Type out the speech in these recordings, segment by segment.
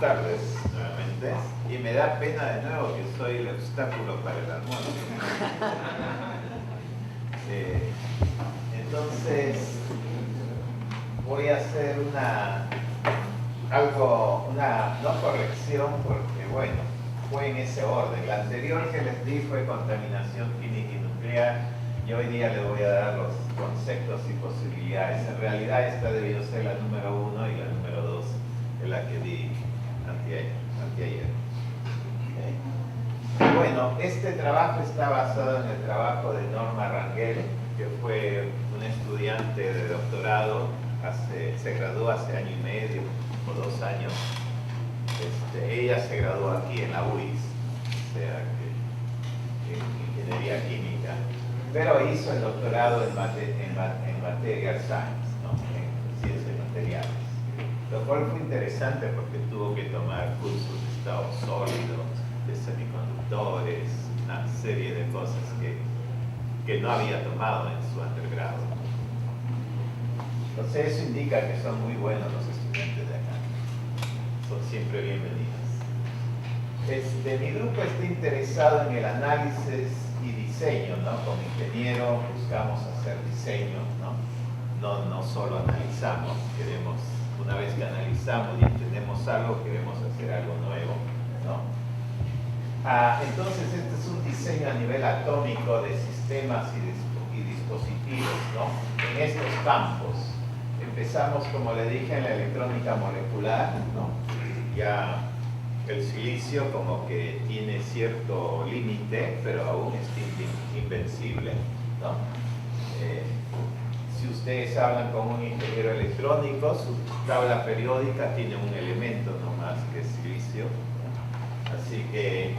tardes nuevamente, y me da pena de nuevo que soy el obstáculo para el almuerzo. Entonces voy a hacer una no corrección, porque bueno, fue en ese orden. La anterior que les di fue contaminación química y nuclear, y hoy día les voy a dar los conceptos y posibilidades. En realidad esta debió ser la número 1 y la número 2 es la que di anteayer. Okay. Bueno, este trabajo está basado en el trabajo de Norma Rangel, que fue una estudiante de doctorado, se graduó hace año y medio o 2 años. Ella se graduó aquí en la UIS, o sea, en ingeniería química, pero hizo el doctorado en Material Science, ¿no? En ciencias materiales, lo cual fue interesante porque tuvo que tomar cursos de estado sólido, de semiconductores, una serie de cosas que no había tomado en su undergrado. Entonces eso indica que son muy buenos los estudiantes de acá, son siempre bienvenidos. Mi grupo está interesado en el análisis y diseño, ¿no? Como ingeniero buscamos hacer diseño, no solo analizamos, una vez que analizamos y entendemos algo, queremos hacer algo nuevo, ¿no? Entonces este es un diseño a nivel atómico de sistemas y dispositivos, ¿no? En estos campos. Empezamos, como le dije, en la electrónica molecular, ¿no? Ya el silicio como que tiene cierto límite, pero aún es invencible, ¿no? Si ustedes hablan con un ingeniero electrónico, su tabla periódica tiene un elemento nomás que es silicio. Así que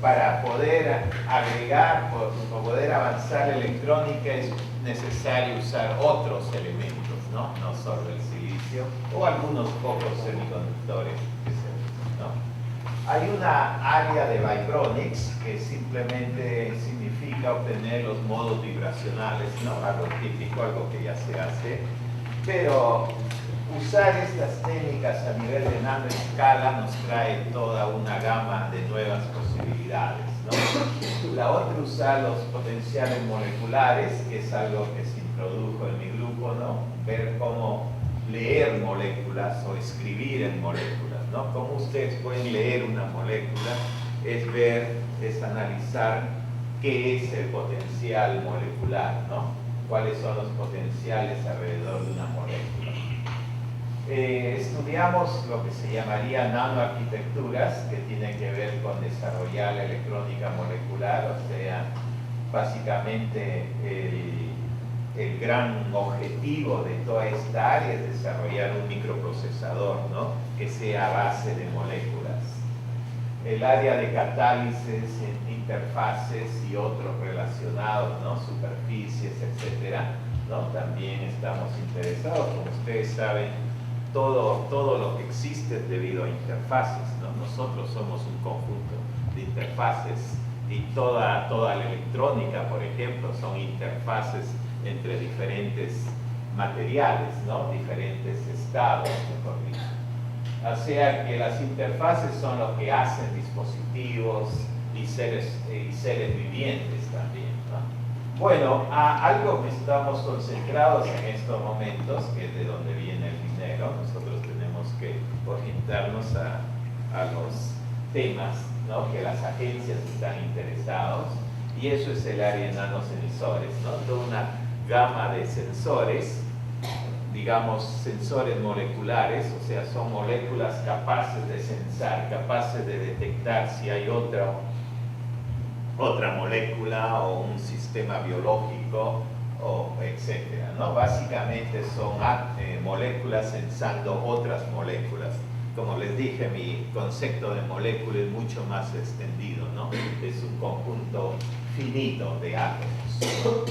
para poder agregar o poder avanzar la electrónica es necesario usar otros elementos, ¿no? No solo el silicio o algunos pocos semiconductores, ¿no? Hay una área de Vibronics que simplemente significa obtener los modos vibracionales, ¿no? Algo típico, algo que ya se hace, pero usar estas técnicas a nivel de nanoescala nos trae toda una gama de nuevas posibilidades, ¿no? La otra, usar los potenciales moleculares, que es algo que se introdujo en mi grupo, ¿no? Ver cómo leer moléculas o escribir en moléculas, ¿no? Cómo ustedes pueden leer una molécula, es analizar qué es el potencial molecular, ¿no? Cuáles son los potenciales alrededor de una molécula. Estudiamos lo que se llamaría nanoarquitecturas, que tienen que ver con desarrollar la electrónica molecular, o sea, básicamente el gran objetivo de toda esta área es desarrollar un microprocesador, ¿no? Que sea a base de moléculas. El área de catálisis, interfaces y otros relacionados, ¿no? Superficies, etcétera, ¿no? También estamos interesados, como ustedes saben. Todo lo que existe es debido a interfaces, ¿no? Nosotros somos un conjunto de interfaces y toda la electrónica, por ejemplo, son interfaces entre diferentes materiales, ¿no? Diferentes estados, mejor dicho. O sea que las interfaces son lo que hacen dispositivos y seres vivientes también, ¿no? Bueno, algo que estamos concentrados en estos momentos, que es de donde viene el dinero, nosotros tenemos que orientarnos a los temas, ¿no? Que las agencias están interesados, y eso es el área de nanosemisores, ¿no? Toda una gama de sensores, digamos sensores moleculares, o sea, son moléculas capaces de sensar, capaces de detectar si hay otra molécula o un sistema biológico, o etcétera, ¿no? Básicamente son moléculas sensando otras moléculas. Como les dije, mi concepto de molécula es mucho más extendido, ¿no? Es un conjunto finito de átomos.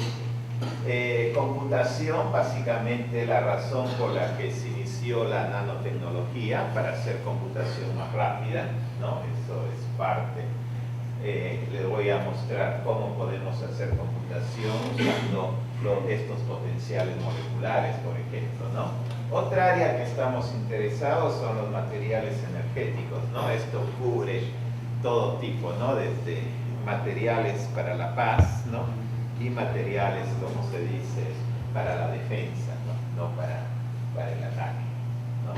Computación, básicamente la razón por la que se inició la nanotecnología, para hacer computación más rápida, ¿no? Eso es parte. Les voy a mostrar cómo podemos hacer computación usando estos potenciales moleculares, por ejemplo, ¿no? Otra área que estamos interesados son los materiales energéticos, ¿no? Esto cubre todo tipo, ¿no? Desde materiales para la paz, ¿no? Y materiales, como se dice, para la defensa, ¿no? No para el ataque, ¿no?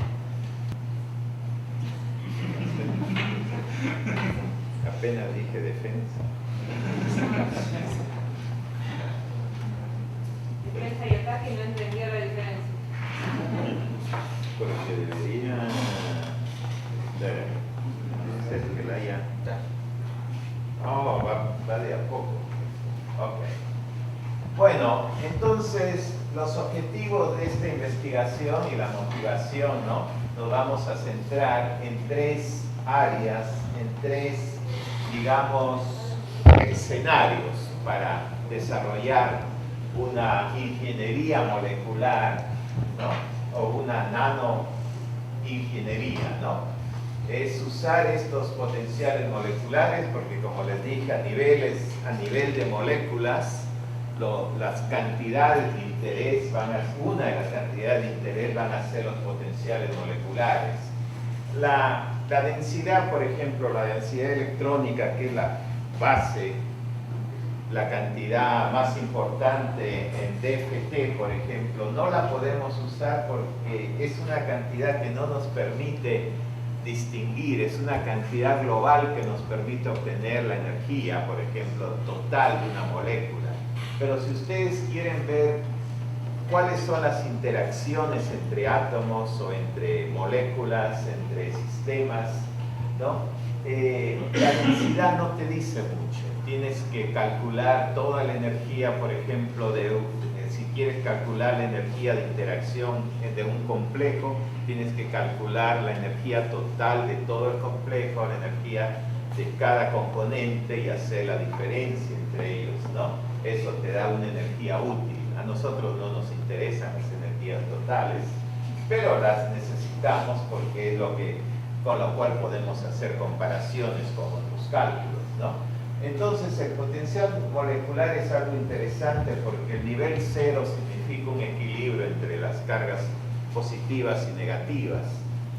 Apenas dije defensa. Defensa y ataque, no entendía la diferencia. Porque debería ser que la haya. Oh, va de a poco. Ok. Bueno, entonces los objetivos de esta investigación y la motivación, ¿no? Nos vamos a centrar en tres áreas, en tres, digamos, escenarios para desarrollar una ingeniería molecular, ¿no? O una nanoingeniería, ¿no? Es usar estos potenciales moleculares porque, como les dije, a nivel de moléculas, las cantidades de interés una de las cantidades de interés van a ser los potenciales moleculares. La densidad, por ejemplo, la densidad electrónica, que es la base, la cantidad más importante en DFT, por ejemplo, no la podemos usar porque es una cantidad que no nos permite distinguir, es una cantidad global que nos permite obtener la energía, por ejemplo, total de una molécula. Pero si ustedes quieren ver cuáles son las interacciones entre átomos o entre moléculas, entre sistemas, ¿no? La densidad no te dice mucho. Tienes que calcular toda la energía, por ejemplo, si quieres calcular la energía de interacción de un complejo, tienes que calcular la energía total de todo el complejo, la energía de cada componente y hacer la diferencia entre ellos, ¿no? Eso te da una energía útil. A nosotros no nos interesan las energías totales, pero las necesitamos porque es con lo cual podemos hacer comparaciones con otros cálculos, ¿no? Entonces el potencial molecular es algo interesante porque el nivel cero significa un equilibrio entre las cargas positivas y negativas.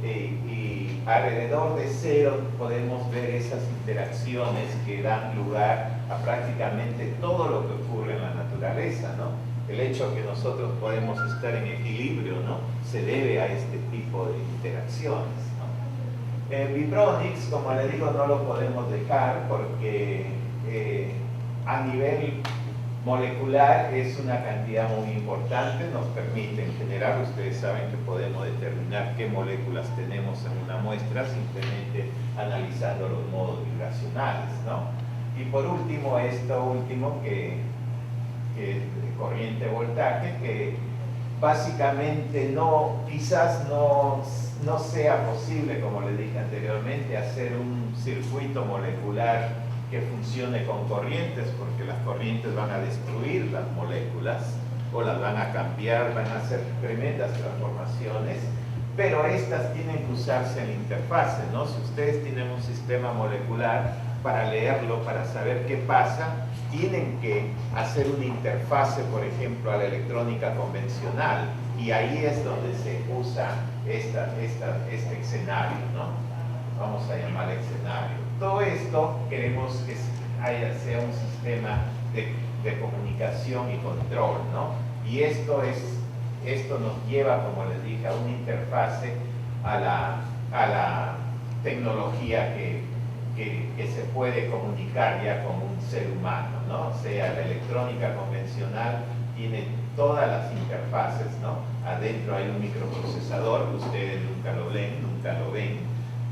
Y alrededor de cero podemos ver esas interacciones que dan lugar a prácticamente todo lo que ocurre en la naturaleza, ¿no? El hecho que nosotros podemos estar en equilibrio, ¿no? Se debe a este tipo de interacciones, ¿no? En Vibronics, como le digo, no lo podemos dejar porque a nivel molecular es una cantidad muy importante, nos permite en general, ustedes saben que podemos determinar qué moléculas tenemos en una muestra simplemente analizando los modos vibracionales, ¿no? Y por último, esto último que es de corriente voltaje, que básicamente quizás no sea posible, como les dije anteriormente, hacer un circuito molecular que funcione con corrientes, porque las corrientes van a destruir las moléculas o las van a cambiar, van a hacer tremendas transformaciones, pero estas tienen que usarse en interfase, ¿no? Si ustedes tienen un sistema molecular, para leerlo, para saber qué pasa, tienen que hacer una interfase, por ejemplo, a la electrónica convencional, y ahí es donde se usa este escenario, ¿no? Vamos a llamar escenario. Todo esto queremos que sea un sistema de comunicación y control, ¿no? Y esto nos lleva, como les dije, a una interfase a la tecnología que se puede comunicar ya con un ser humano, ¿no? O sea, la electrónica convencional tiene todas las interfaces, ¿no? Adentro hay un microprocesador que ustedes nunca lo ven,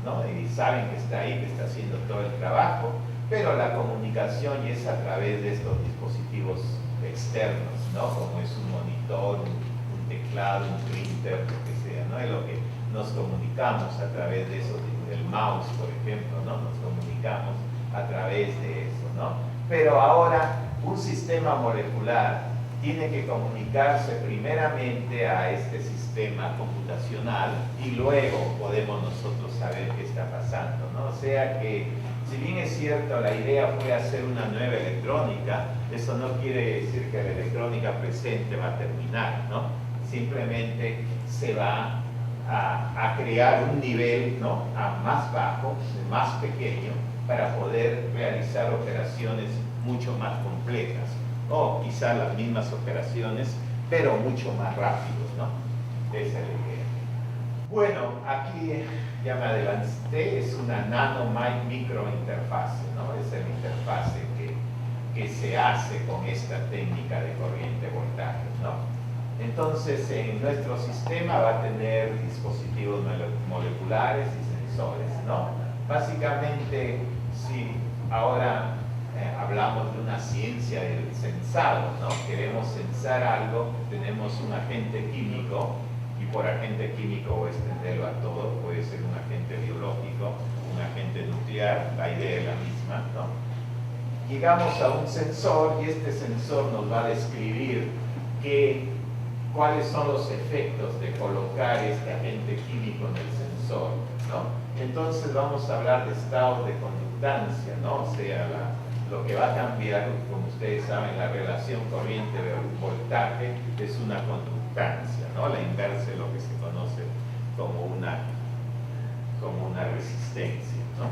¿no? Y saben que está ahí, que está haciendo todo el trabajo, pero la comunicación ya es a través de estos dispositivos externos, ¿no? Como es un monitor, un teclado, un printer, lo que sea, ¿no? Es lo que nos comunicamos a través de eso, del mouse, por ejemplo, ¿no? Nos comunicamos a través de eso, ¿no? Pero ahora un sistema molecular tiene que comunicarse primeramente a este sistema computacional y luego podemos nosotros saber qué está pasando, ¿no? O sea que, si bien es cierto, la idea fue hacer una nueva electrónica, eso no quiere decir que la electrónica presente va a terminar, ¿no? simplemente se va a crear un nivel, ¿no?, más bajo, más pequeño, para poder realizar operaciones mucho más complejas, o quizás las mismas operaciones, pero mucho más rápidos, ¿no? Esa es la idea. Bueno, aquí ya me adelanté, es una nano-micro-interfase, ¿no? Es la interfase que se hace con esta técnica de corriente-voltaje, ¿no? Entonces, en nuestro sistema va a tener dispositivos moleculares y sensores, ¿no? Básicamente, si ahora hablamos de una ciencia del sensado, ¿no? Queremos sensar algo, tenemos un agente químico, y por agente químico voy a extenderlo a todo, puede ser un agente biológico, un agente nuclear, la idea es la misma, ¿no? Llegamos a un sensor y este sensor nos va a describir cuáles son los efectos de colocar este agente químico en el sensor, ¿no? Entonces vamos a hablar de estados de conductancia, ¿no? O sea, lo que va a cambiar, como ustedes saben, la relación corriente-voltaje es una conductancia, ¿no? La inversa es lo que se conoce como una resistencia, ¿no?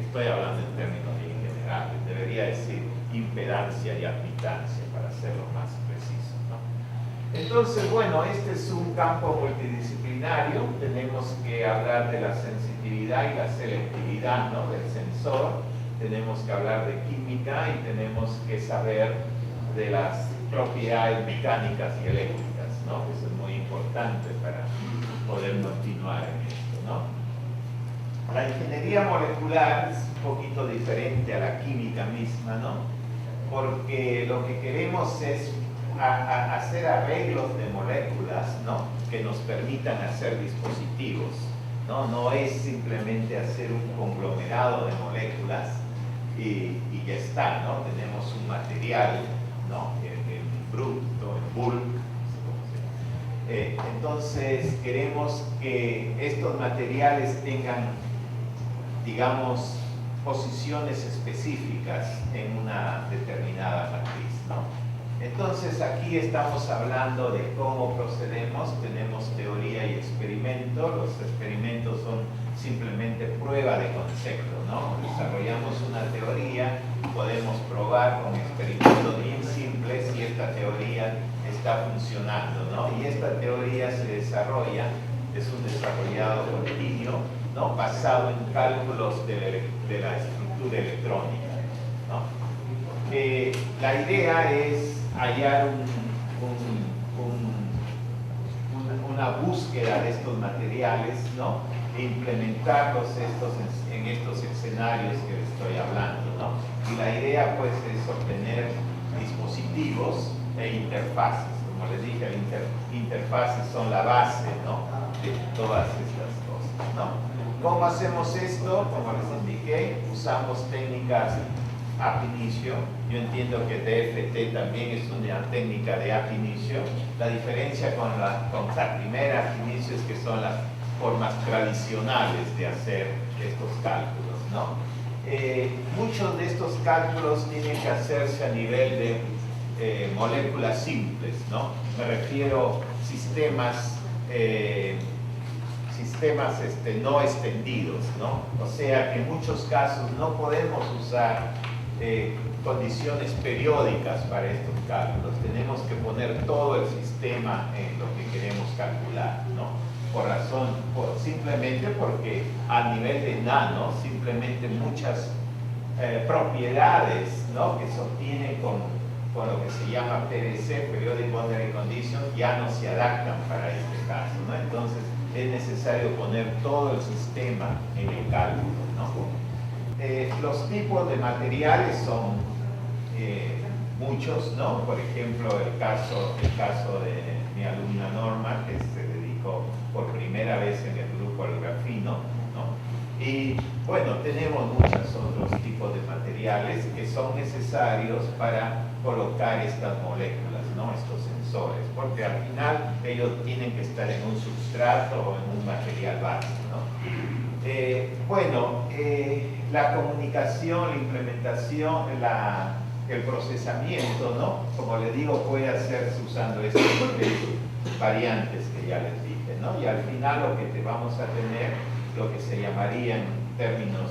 Estoy hablando en términos bien generales, debería decir impedancia y admitancia para hacerlo más preciso, ¿no? Entonces, bueno, este es un campo multidisciplinario. Tenemos que hablar de la sensitividad y la selectividad, ¿no?, del sensor. Tenemos que hablar de química y tenemos que saber de las propiedades mecánicas y eléctricas, ¿no? Eso es muy importante para poder continuar en esto, ¿no? La ingeniería molecular es un poquito diferente a la química misma, ¿no? Porque lo que queremos es hacer arreglos de moléculas, ¿no?, que nos permitan hacer dispositivos, ¿no? No es simplemente hacer un conglomerado de moléculas y ya está, ¿no? Tenemos un material, ¿no?, en bruto, en bulk, entonces queremos que estos materiales tengan, digamos, posiciones específicas en una determinada matriz, ¿no? Entonces aquí estamos hablando de cómo procedemos. Tenemos teoría y experimento. Los experimentos son simplemente prueba de concepto, ¿no? Desarrollamos una teoría, podemos probar con experimentos bien simples si esta teoría está funcionando, ¿no? Y esta teoría se desarrolla, es un desarrollado continuo, ¿no?, basado en cálculos de la estructura electrónica, ¿no? La idea es hallar una búsqueda de estos materiales, ¿no?, e implementarlos en estos escenarios que les estoy hablando, ¿no? Y la idea, pues, es obtener dispositivos e interfaces. Como les dije, interfaces son la base, ¿no?, de todas estas cosas, ¿no? ¿Cómo hacemos esto? Como les indiqué, usamos técnicas ab inicio. Yo entiendo que DFT también es una técnica de ab inicio. La diferencia con la primera ab inicio es que son las formas tradicionales de hacer estos cálculos, ¿no? Muchos de estos cálculos tienen que hacerse a nivel de moléculas simples, ¿no? Me refiero a sistemas no extendidos, ¿no? O sea que en muchos casos no podemos usar condiciones periódicas para estos cálculos. Tenemos que poner todo el sistema en lo que queremos calcular, ¿no? Simplemente porque a nivel de nano, simplemente muchas propiedades, ¿no?, que se obtienen con lo que se llama PBC, Periodic Boundary Conditions, ya no se adaptan para este caso, ¿no? Entonces es necesario poner todo el sistema en el cálculo, ¿no? Los tipos de materiales son muchos, ¿no? Por ejemplo, el caso de mi alumna Norma, que se dedicó por primera vez en el grupo al grafino, ¿no? Y bueno, tenemos muchos otros tipos de materiales que son necesarios para colocar estas moléculas, ¿no?, estos sensores, porque al final ellos tienen que estar en un sustrato o en un material básico, ¿no? La comunicación, la implementación, el procesamiento, ¿no?, como le digo, puede hacerse usando variantes que ya les dije, ¿no? Y al final lo que te vamos a tener, lo que se llamaría en términos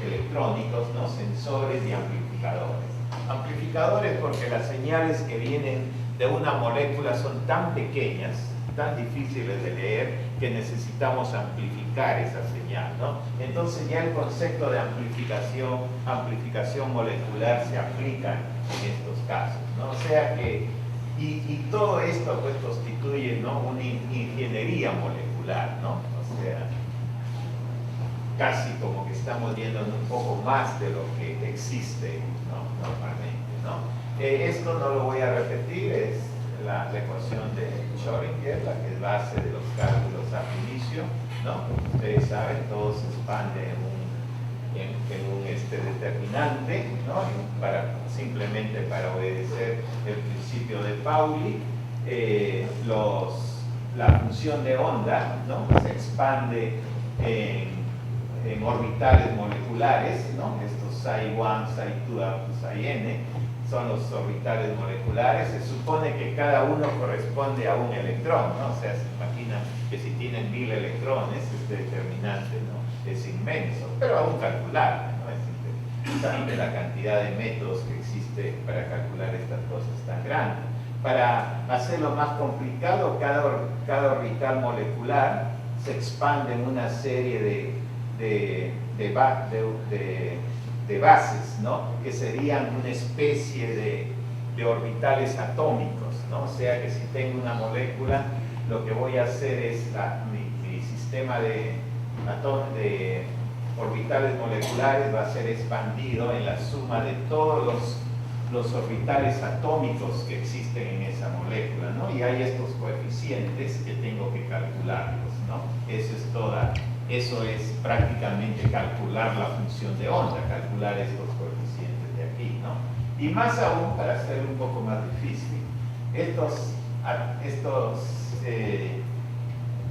electrónicos, ¿no? Sensores y amplificadores. Amplificadores porque las señales que vienen de una molécula son tan pequeñas, tan difíciles de leer, que necesitamos amplificar esa señal, ¿no? Entonces ya el concepto de amplificación molecular se aplica en estos casos, ¿no? O sea que, y todo esto pues constituye, ¿no?, una ingeniería molecular, ¿no? O sea, casi como que estamos viendo un poco más de lo que existe, ¿no?, normalmente, ¿no? Esto no lo voy a repetir, es la ecuación de Schrödinger, la que es base de los cálculos a inicio, ¿no? Ustedes saben, todo se expande en un determinante, ¿no? Simplemente para obedecer el principio de Pauli, la función de onda, ¿no?, se expande en orbitales moleculares, ¿no? Estos psi1, psi2, psi_n son los orbitales moleculares. Se supone que cada uno corresponde a un electrón, ¿no? O sea, se imaginan que si tienen 1000 electrones, este determinante, ¿no?, es inmenso, pero aún calculable, ¿no? Saben de la cantidad de métodos que existe para calcular estas cosas tan grandes. Para hacerlo más complicado, cada orbital molecular se expande en una serie de bases, ¿no?, que serían una especie de orbitales atómicos, ¿no? O sea que si tengo una molécula, lo que voy a hacer es mi sistema de orbitales moleculares va a ser expandido en la suma de todos los orbitales atómicos que existen en esa molécula, ¿no? Y hay estos coeficientes que tengo que calcularlos, ¿no? Eso es prácticamente calcular la función de onda, calcular estos coeficientes de aquí, ¿no? Y más aún, para hacerlo un poco más difícil, estos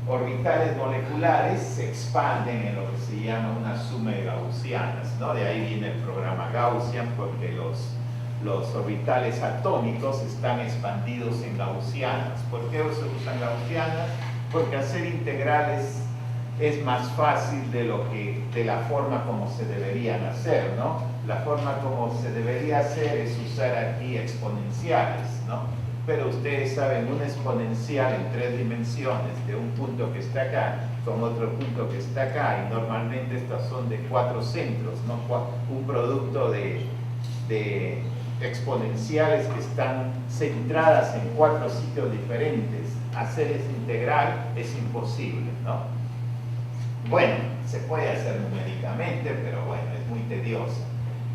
orbitales moleculares se expanden en lo que se llama una suma de gaussianas, ¿no? De ahí viene el programa Gaussian, porque los orbitales atómicos están expandidos en gaussianas. ¿Por qué se usan gaussianas? Porque hacer integrales es más fácil de la forma como se deberían hacer, ¿no? La forma como se debería hacer es usar aquí exponenciales, ¿no? Pero ustedes saben, una exponencial en 3 dimensiones de un punto que está acá con otro punto que está acá, y normalmente estas son de 4 centros, ¿no? Un producto de exponenciales que están centradas en 4 sitios diferentes. Hacer ese integral es imposible, ¿no? Bueno, se puede hacer numéricamente, pero bueno, es muy tedioso.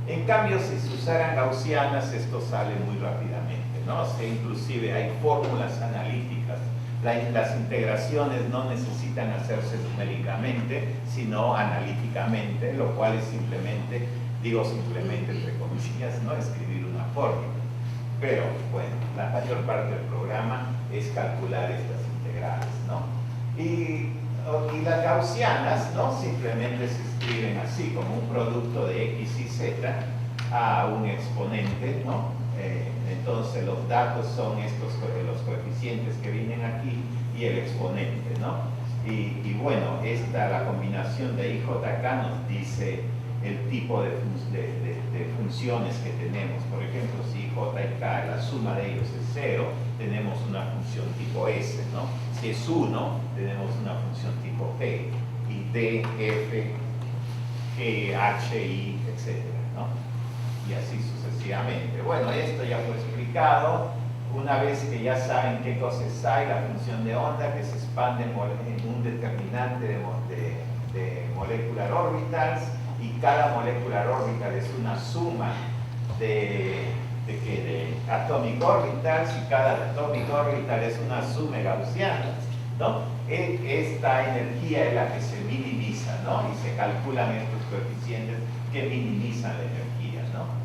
En cambio, si se usaran gaussianas, esto sale muy rápidamente, ¿no? O sea, inclusive hay fórmulas analíticas. Las integraciones no necesitan hacerse numéricamente, sino analíticamente, lo cual es simplemente, digo simplemente entre comillas, ¿no?, escribir una fórmula. Pero, bueno, la mayor parte del programa es calcular estas integrales, ¿no? Y las gaussianas, ¿no?, simplemente se escriben así, como un producto de x y z a un exponente, ¿no? Entonces los datos son los coeficientes que vienen aquí y el exponente, ¿no? Y bueno, la combinación de I, J, K nos dice el tipo de funciones que tenemos. Por ejemplo, si J y K, la suma de ellos es 0, tenemos una función tipo S, ¿no? Si es 1, tenemos una función tipo P, y D, F, G, H, I, etc., ¿no? Y así sucesivamente. Bueno, esto ya fue explicado. Una vez que ya saben qué cosa es psi, la función de onda, que se expande en un determinante de molecular orbitals, y cada molecular orbital es una suma de atomic orbitals, y cada atomic orbital es una suma gaussiana, ¿no? Esta energía es la que se minimiza, ¿no? Y se calculan estos coeficientes que minimizan la energía, ¿no?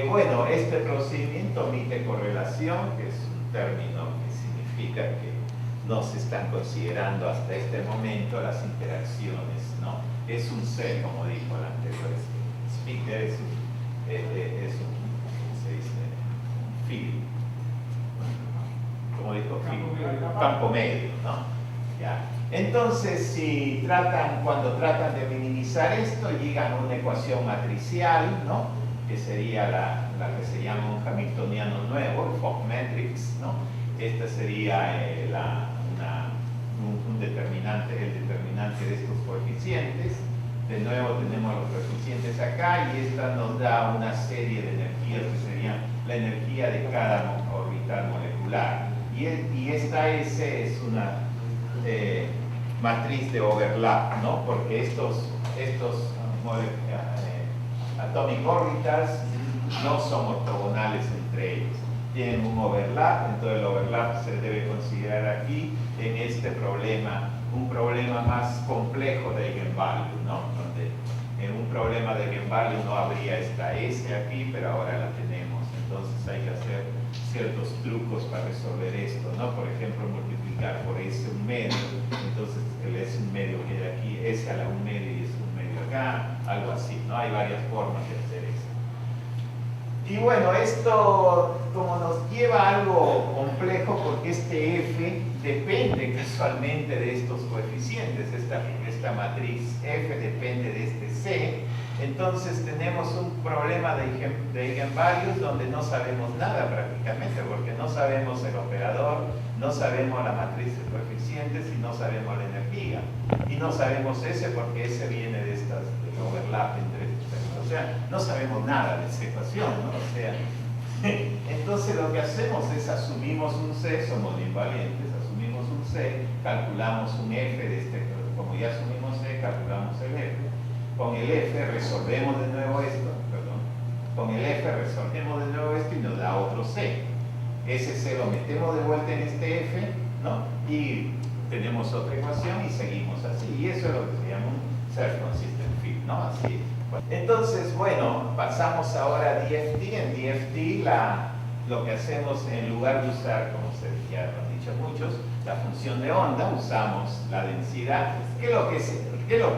Bueno, este procedimiento omite correlación, que es un término que significa que no se están considerando hasta este momento las interacciones, ¿no? Es un C, como dijo el anterior speaker, es un ¿cómo se dice? Field. campo medio, ¿no? Ya. Entonces, cuando tratan de minimizar esto, llegan a una ecuación matricial, ¿no? Que sería la que se llama un hamiltoniano nuevo, el Fock matrix, ¿no? Esta sería el determinante de estos coeficientes. De nuevo tenemos los coeficientes acá y esta nos da una serie de energías que serían la energía de cada orbital molecular. Y esta S es una matriz de overlap, ¿no? Porque estos atomic orbitals no son ortogonales entre ellos. Tienen un overlap, entonces el overlap se debe considerar aquí en este problema, un problema más complejo de eigenvalue, ¿no? Donde en un problema de eigenvalue no habría esta S aquí, pero ahora la tenemos. Entonces hay que hacer ciertos trucos para resolver esto, ¿no? Por ejemplo, multiplicar por S1 medio, entonces el S1 medio queda aquí, S a la 1 medio y S1 medio acá, algo así, ¿no? Hay varias formas de hacer eso. Y bueno, esto como nos lleva a algo complejo porque este F depende casualmente de estos coeficientes, esta matriz F depende de este C, entonces tenemos un problema de eigenvalues donde no sabemos nada prácticamente porque no sabemos el operador, no sabemos la matriz de coeficientes y no sabemos la energía y no sabemos S porque S viene de del overlap entre estos. O sea, no sabemos nada de esa ecuación, ¿no? O sea, entonces lo que hacemos es asumimos un C, somos invariantes, asumimos un C, calculamos un F de como ya asumimos C, calculamos el F. Con el F resolvemos de nuevo esto, perdón. Con el F resolvemos de nuevo esto y nos da otro C. Ese C lo metemos de vuelta en este F, ¿no? Y tenemos otra ecuación y seguimos así. Y eso es lo que se llama un self-consistent field, ¿no? Así. Entonces, bueno, pasamos ahora a DFT. En DFT lo que hacemos en lugar de usar, como ya lo han dicho muchos, la función de onda, usamos la densidad, que lo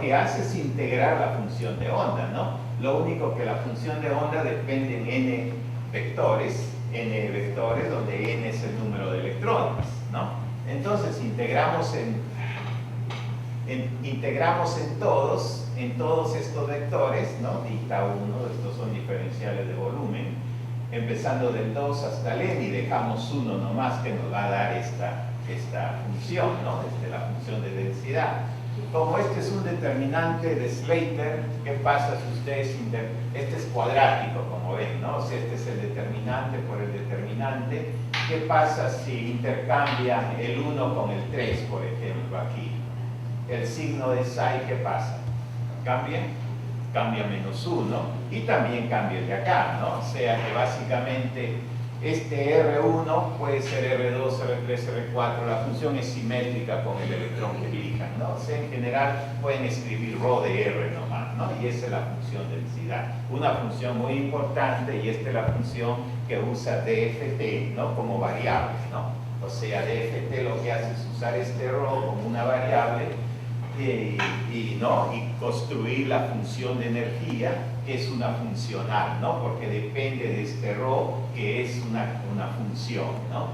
que hace es integrar la función de onda, ¿no? Lo único que la función de onda depende en n vectores, donde n es el número de electrones, ¿no? Entonces integramos en todos estos vectores, ¿no? Dicta 1, estos son diferenciales de volumen, empezando del 2 hasta el n y dejamos 1 nomás que nos va a dar esta función, ¿no? La función de densidad. Como este es un determinante de Slater, ¿qué pasa si ustedes este es cuadrático, como ven, ¿no? O sea, este es el determinante por el determinante. ¿Qué pasa si intercambian el 1 con el 3, por ejemplo, aquí? El signo de psi, ¿qué pasa? ¿Cambia? Cambia menos 1 y también cambia el de acá, ¿no? O sea que básicamente este R1 puede ser R2, R3, R4, la función es simétrica con el electrón que elijan, ¿no? O sea, en general pueden escribir ρ de R nomás, ¿no? Y esa es la función de densidad. Una función muy importante y esta es la función que usa DFT, ¿no? Como variable, ¿no? O sea, DFT lo que hace es usar este ρ como una variable y construir la función de energía, que es una funcional, ¿no? Porque depende de este ρ, que es una función, ¿no?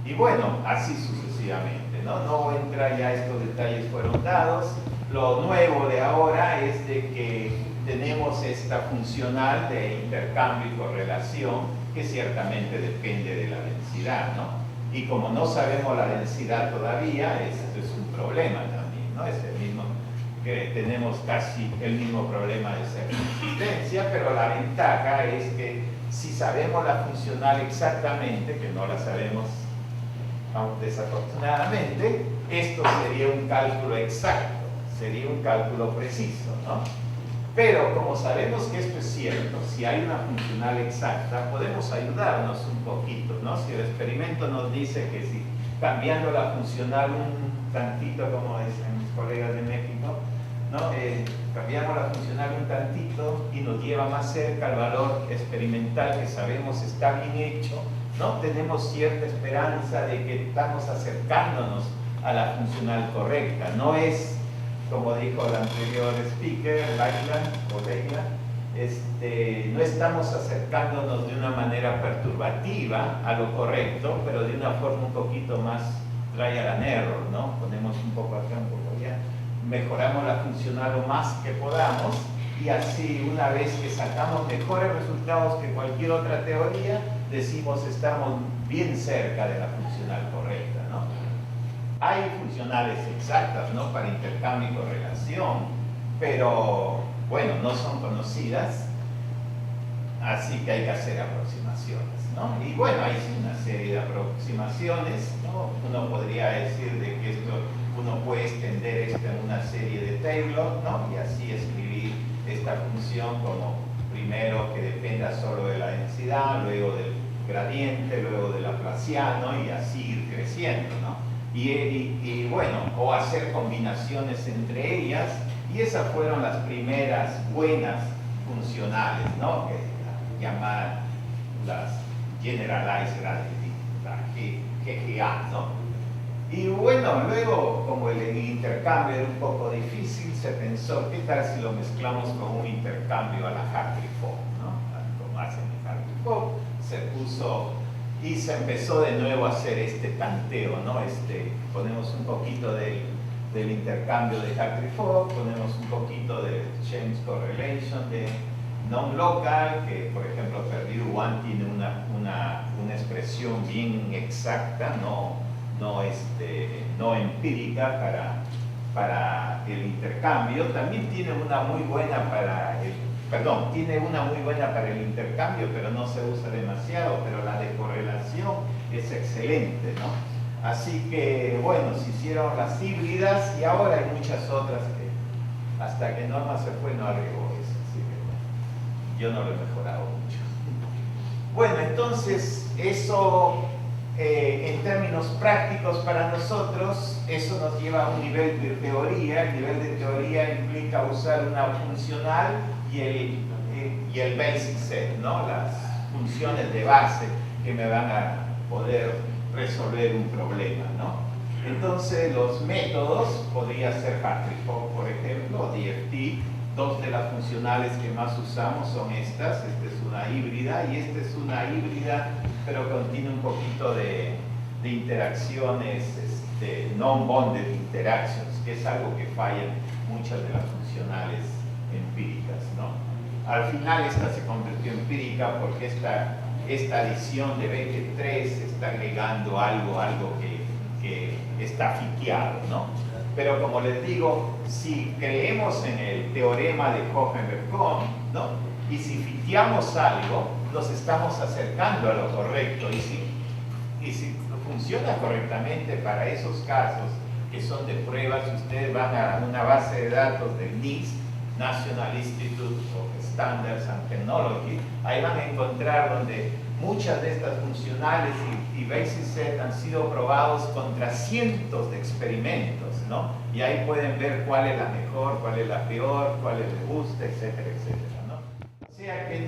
Y bueno, así sucesivamente, ¿no? No voy a entrar ya, estos detalles fueron dados. Lo nuevo de ahora es de que tenemos esta funcional de intercambio y correlación, que ciertamente depende de la densidad, ¿no? Y como no sabemos la densidad todavía, esto es un problema también, ¿no? Es el mismo, que tenemos casi el mismo problema de self-consistencia, pero la ventaja es que si sabemos la funcional exactamente, que no la sabemos desafortunadamente, esto sería un cálculo exacto, sería un cálculo preciso, ¿no? Pero como sabemos que esto es cierto, si hay una funcional exacta, podemos ayudarnos un poquito, ¿no? Si el experimento nos dice que si cambiando la funcional un tantito, como dicen mis colegas de México, ¿no? Cambiamos la funcional un tantito y nos lleva más cerca al valor experimental que sabemos está bien hecho, ¿no? Tenemos cierta esperanza de que estamos acercándonos a la funcional correcta. No es, como dijo el anterior speaker, no estamos acercándonos de una manera perturbativa a lo correcto, pero de una forma un poquito más trial and error, ¿no? Ponemos un poco acá, un poco allá, mejoramos la funcional lo más que podamos, y así una vez que sacamos mejores resultados que cualquier otra teoría, decimos estamos bien cerca de la funcional correcta, ¿no? Hay funcionales exactas, ¿no? Para intercambio y correlación, pero bueno, no son conocidas, así que hay que hacer aproximaciones, ¿no? Y bueno, hay una serie de aproximaciones, ¿no? Uno podría decir de que esto, uno puede extender esto en una serie de Taylor, ¿no? Y así escribir esta función como primero que dependa solo de la densidad, luego del gradiente, luego del laplaciano, y así ir creciendo, ¿no? Y bueno, o hacer combinaciones entre ellas, y esas fueron las primeras buenas funcionales, ¿no? Que llamaban las Generalized Relativity, la GGA, ¿no? Y bueno, luego, como el intercambio era un poco difícil, se pensó, ¿qué tal si lo mezclamos con un intercambio a la Hartree-Fock, ¿no? Como hacen en Hartree-Fock, se puso y se empezó de nuevo a hacer este tanteo, ¿no? Ponemos un poquito del intercambio de Hartree-Fock, ponemos un poquito de James Correlation de non-local, que por ejemplo Purdue One tiene una expresión bien exacta, no empírica para el intercambio. También tiene una muy buena para el intercambio, pero no se usa demasiado, pero la de correlación es excelente, ¿no? Así que, bueno, se hicieron las híbridas y ahora hay muchas otras que hasta que Norma se fue no agregó eso, así que bueno, yo no lo he mejorado mucho. Bueno, entonces, eso en términos prácticos para nosotros, eso nos lleva a un nivel de teoría. El nivel de teoría implica usar una funcional y el basic set, ¿no? Las funciones de base que me van a poder resolver un problema, ¿no? Entonces los métodos podría ser Hartree-Fock, por ejemplo, o DFT. Dos de las funcionales que más usamos son estas. Esta es una híbrida y esta es una híbrida, pero contiene un poquito de interacciones, non-bonded interactions, que es algo que falla en muchas de las funcionales empíricas, ¿no? Al final esta se convirtió en empírica porque esta adición de Beckett 3 está agregando algo que está fitiado, ¿no? Pero como les digo, si creemos en el teorema de Hohenberg-Kohn, ¿no? Y si fitiamos algo, nos estamos acercando a lo correcto. Y si funciona correctamente para esos casos que son de pruebas, si ustedes van a una base de datos del NIST, National Institute of Standards and Technology, ahí van a encontrar donde muchas de estas funcionales y basis set han sido probados contra cientos de experimentos, ¿no? Y ahí pueden ver cuál es la mejor, cuál es la peor, cuál les gusta, etcétera, etcétera, ¿no? O sea que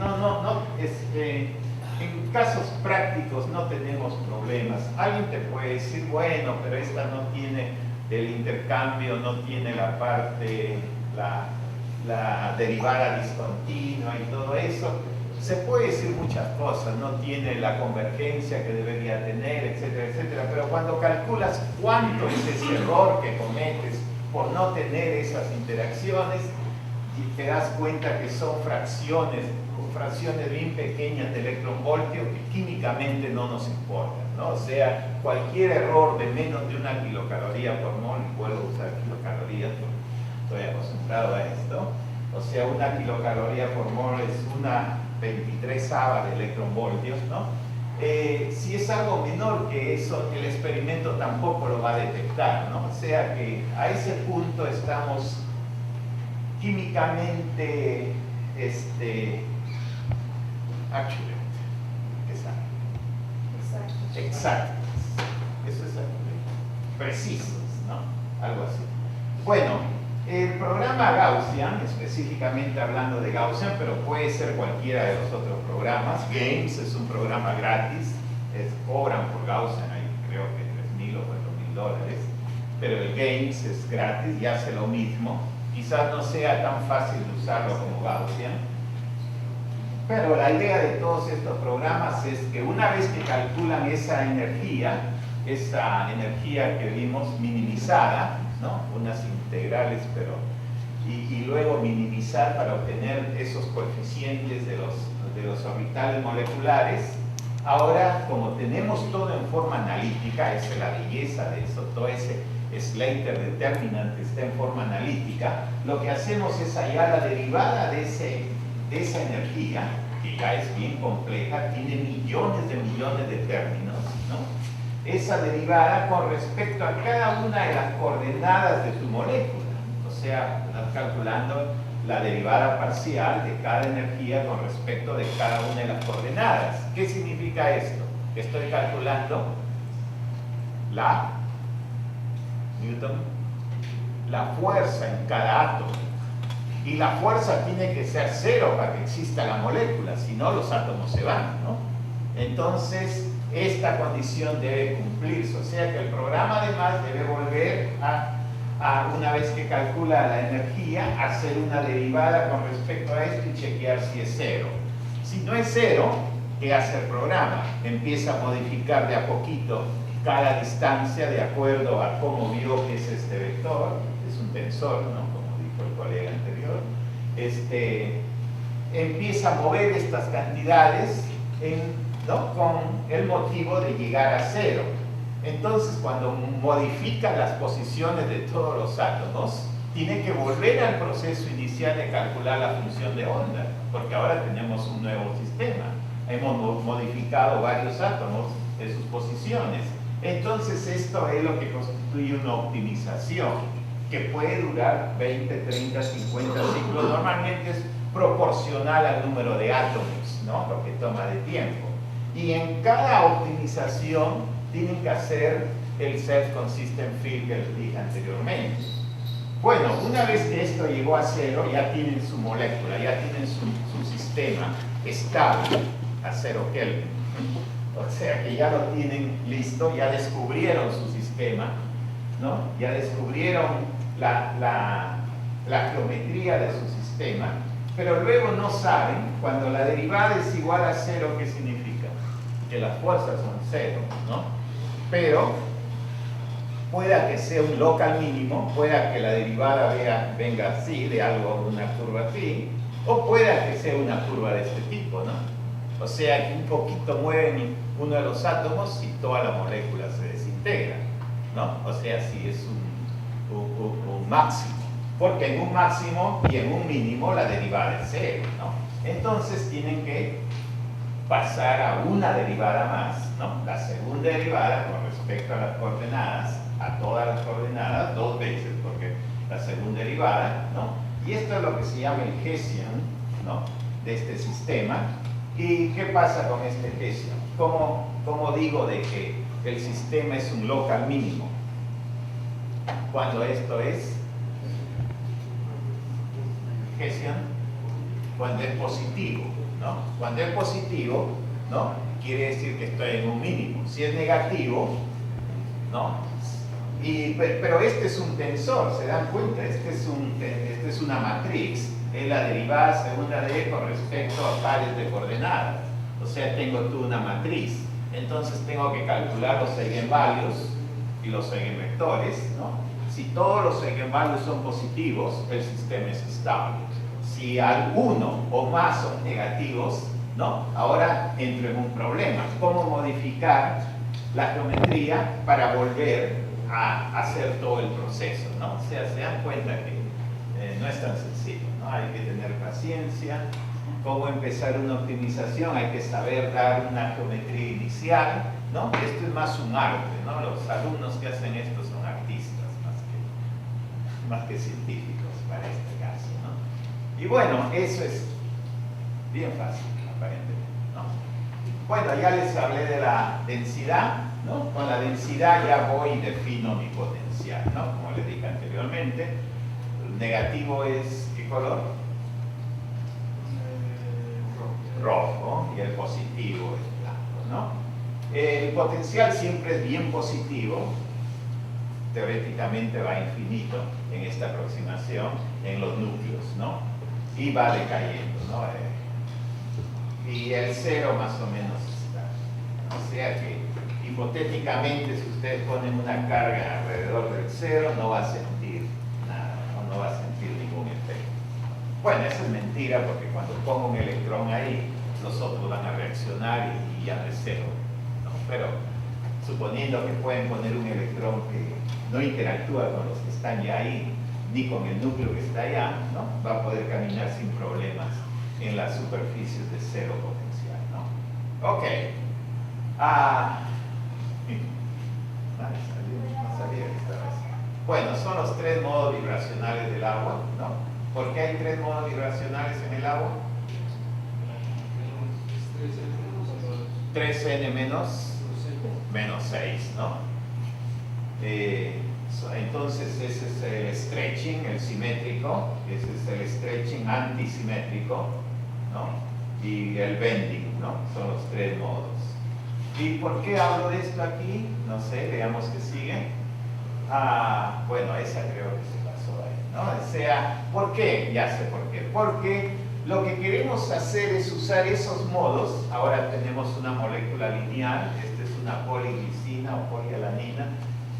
en casos prácticos no tenemos problemas. Alguien te puede decir, bueno, pero esta no tiene el intercambio, no tiene la parte, la derivada discontinua y todo eso. Se puede decir muchas cosas, no tiene la convergencia que debería tener, etcétera, etcétera, pero cuando calculas cuánto es ese error que cometes por no tener esas interacciones, y te das cuenta que son fracciones bien pequeñas de electronvoltio que químicamente no nos importan, ¿no? O sea, cualquier error de menos de 1 kilocaloría por mol, puedo usar kilocalorías porque estoy acostumbrado a esto, o sea, 1 kilocaloría por mol es una 23ava de electronvoltios, ¿no? Si es algo menor que eso, el experimento tampoco lo va a detectar, ¿no? O sea que a ese punto estamos químicamente, exactos. Eso es precisos, ¿no? Algo así. Bueno, el programa Gaussian, específicamente hablando de Gaussian, pero puede ser cualquiera de los otros programas. Games es un programa gratis, cobran por Gaussian, hay creo que $3,000 o $4,000, pero el Games es gratis y hace lo mismo. Quizás no sea tan fácil de usarlo como Gaussian, pero la idea de todos estos programas es que una vez que calculan esa energía, esa energía que vimos minimizada, ¿no? Unas integrales, pero y luego minimizar para obtener esos coeficientes de los orbitales moleculares. Ahora, como tenemos todo en forma analítica, esa es la belleza de eso, todo ese Slater determinant está en forma analítica, lo que hacemos es hallar la derivada de esa energía, que ya es bien compleja, tiene millones de términos, ¿no? Esa derivada con respecto a cada una de las coordenadas de tu molécula. O sea, estás calculando la derivada parcial de cada energía con respecto de cada una de las coordenadas. ¿Qué significa esto? Que estoy calculando la fuerza en cada átomo. Y la fuerza tiene que ser cero para que exista la molécula, si no los átomos se van, ¿no? Entonces, esta condición debe cumplirse, o sea que el programa además debe volver una vez que calcula la energía, hacer una derivada con respecto a esto y chequear si es cero. Si no es cero, ¿qué hace el programa? Empieza a modificar de a poquito cada distancia de acuerdo a cómo vio que es este vector, es un tensor, ¿no? Como dijo el colega anterior. Empieza a mover estas cantidades ¿no? con el motivo de llegar a cero. Entonces, cuando modifica las posiciones de todos los átomos, tiene que volver al proceso inicial de calcular la función de onda, porque ahora tenemos un nuevo sistema. Hemos modificado varios átomos de sus posiciones. Entonces, esto es lo que constituye una optimización, que puede durar 20, 30, 50 ciclos. Normalmente es proporcional al número de átomos, ¿no? Lo que toma de tiempo. Y en cada optimización tienen que hacer el self-consistent field que les dije anteriormente. Bueno, una vez que esto llegó a cero, ya tienen su molécula, ya tienen su sistema estable a 0 Kelvin. O sea que ya lo tienen listo, ya descubrieron su sistema, ¿no? Ya descubrieron la geometría de su sistema, pero luego no saben, cuando la derivada es igual a 0, ¿qué significa? Que las fuerzas son 0, ¿no? Pero pueda que sea un local mínimo, pueda que la derivada venga así, de algo, de una curva así, o pueda que sea una curva de este tipo, ¿no? O sea que un poquito mueven uno de los átomos y toda la molécula se desintegra, ¿no? O sea, si es un máximo, porque en un máximo y en un mínimo la derivada es 0, ¿no? Entonces tienen que pasar a una derivada más, ¿no? La segunda derivada con respecto a las coordenadas, a todas las coordenadas, 2 veces, porque la segunda derivada, ¿no? Y esto es lo que se llama el Hessian, ¿no? De este sistema. ¿Y qué pasa con este Hessian? ¿Cómo digo de que el sistema es un local mínimo? Cuando esto es Hessian, cuando es positivo, ¿no? Cuando es positivo, ¿no? Quiere decir que estoy en un mínimo. Si es negativo, ¿no? Pero este es un tensor, ¿se dan cuenta? Este es una matriz, es la derivada segunda de E con respecto a pares de coordenadas. O sea, tengo tú una matriz. Entonces tengo que calcular los eigenvalues y los eigenvectores, ¿no? Si todos los eigenvalues son positivos, el sistema es estable. Si alguno o más son negativos, ¿no? Ahora entro en un problema. ¿Cómo modificar la geometría para volver a hacer todo el proceso, ¿no? O sea, se dan cuenta que no es tan sencillo, ¿no? Hay que tener paciencia. ¿Cómo empezar una optimización? Hay que saber dar una geometría inicial, ¿no? Esto es más un arte, ¿no? Los alumnos que hacen esto son artistas más que científicos para este caso, ¿no? Y bueno, eso es bien fácil, aparentemente, ¿no? Bueno, ya les hablé de la densidad, ¿no? Con la densidad ya voy y defino mi potencial, ¿no? Como les dije anteriormente, el negativo es, ¿qué color? Rojo, y el positivo es blanco, ¿no? El potencial siempre es bien positivo, teóricamente va a infinito en esta aproximación en los núcleos, ¿no? Y va decayendo, ¿no? Y el 0 más o menos está. O sea que, y hipotéticamente, si ustedes ponen una carga alrededor del cero, no va a sentir nada, no va a sentir ningún efecto. Bueno, eso es mentira, porque cuando pongo un electrón ahí, los otros van a reaccionar y ya no es cero, ¿no? Pero suponiendo que pueden poner un electrón que no interactúa con los que están ya ahí, ni con el núcleo que está allá, ¿no? Va a poder caminar sin problemas en las superficies de cero potencial, ¿no? Ok. No sabía que estaba así. Bueno, son los tres modos vibracionales del agua, ¿no? ¿Por qué hay tres modos vibracionales en el agua? 3n menos 6, ¿no? Entonces ese es el stretching, el simétrico, ese es el stretching antisimétrico, ¿no? Y el bending, ¿no? Son los tres modos. ¿Y por qué hablo de esto aquí? No sé, veamos que sigue. Bueno, esa creo que se pasó ahí, ¿no? O sea, ¿por qué? Ya sé por qué. Porque lo que queremos hacer es usar esos modos. Ahora tenemos una molécula lineal, esta es una poliglicina o polialanina.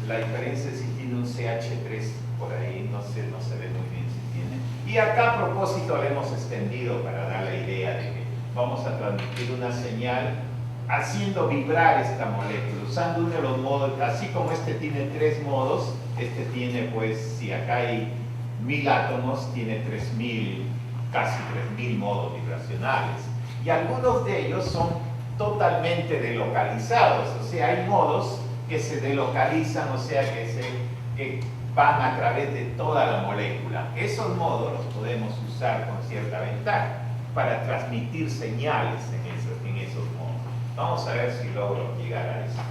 La diferencia es si tiene un CH3 por ahí, no se ve muy bien si tiene. Y acá a propósito le hemos extendido para dar la idea de que vamos a transmitir una señal haciendo vibrar esta molécula, usando uno de los modos, así como este tiene tres modos, este tiene pues, si acá hay 1000 átomos, tiene 3000, casi 3000 modos vibracionales. Y algunos de ellos son totalmente delocalizados, o sea, hay modos que se delocalizan, o sea, que van a través de toda la molécula. Esos modos los podemos usar con cierta ventaja para transmitir señales en esos modos. Vamos a ver si logro llegar a eso,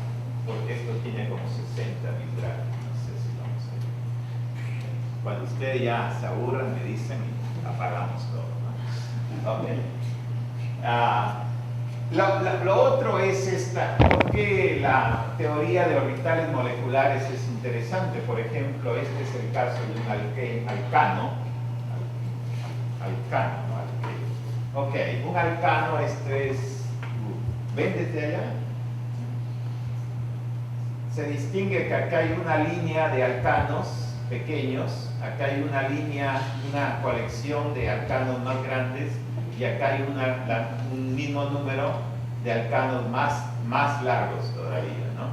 porque esto tiene como 60 vibrados, no sé si vamos a ver. Cuando ustedes ya se aburran, me dicen y apagamos todo, ¿no? Ok. Lo otro es esta, porque la teoría de orbitales moleculares es interesante. Por ejemplo, este es el caso de un alcano. Ok, un alcano, este es, ¿ven desde allá? Se distingue que acá hay una línea de alcanos pequeños, acá hay una línea, una colección de alcanos más grandes, y acá hay un mismo número de alcanos más largos todavía, ¿no?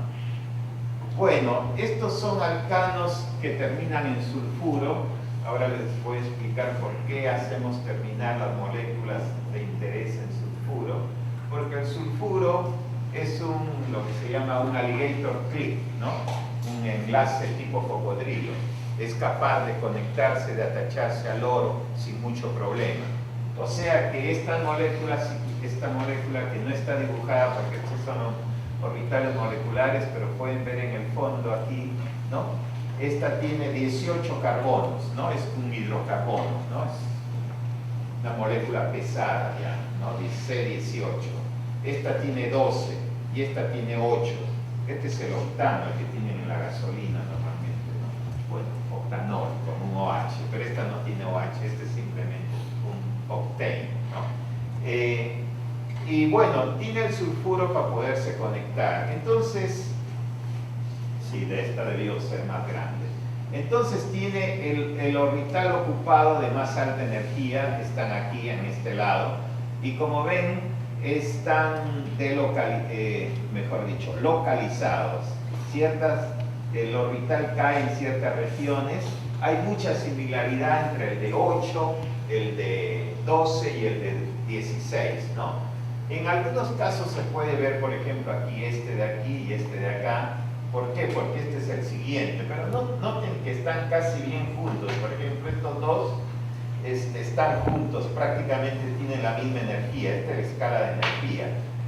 Bueno, estos son alcanos que terminan en sulfuro. Ahora les voy a explicar por qué hacemos terminar las moléculas de interés en sulfuro. Porque el sulfuro es lo que se llama un alligator clip, ¿no? Un enlace tipo cocodrilo. Es capaz de conectarse, de atacharse al oro sin mucho problema. O sea que esta molécula que no está dibujada, porque estos son orbitales moleculares, pero pueden ver en el fondo aquí, ¿no? Esta tiene 18 carbonos, ¿no? Es un hidrocarbono, ¿no? Es una molécula pesada ya, ¿no? 16, 18. Esta tiene 12 y esta tiene 8. Este es el octano, el que tienen en la gasolina normalmente, ¿no? Bueno, octanol con un OH, pero esta no tiene OH, este es simplemente un octane, ¿no? Y bueno, tiene el sulfuro para poderse conectar. Entonces, sí, de esta debió ser más grande. Entonces tiene el orbital ocupado de más alta energía, están aquí en este lado, y como ven, están localizados. El orbital cae en ciertas regiones. Hay mucha similaridad entre el de 8, el de 12 y el de 16, ¿no? En algunos casos se puede ver, por ejemplo, aquí y este de acá. ¿Por qué? Porque este es el siguiente. Pero noten que están casi bien juntos. Por ejemplo, estos dos están juntos, prácticamente tienen la misma energía. Esta es la escala de energía.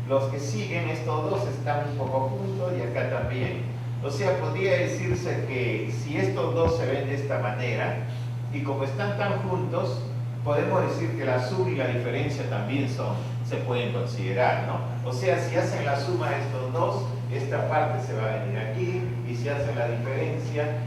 Los que siguen, estos dos están un poco juntos y acá también. O sea, podría decirse que si estos dos se ven de esta manera, y como están tan juntos, podemos decir que la suma y la diferencia también se pueden considerar, ¿no? O sea, si hacen la suma de estos dos, esta parte se va a venir aquí, y si hacen la diferencia,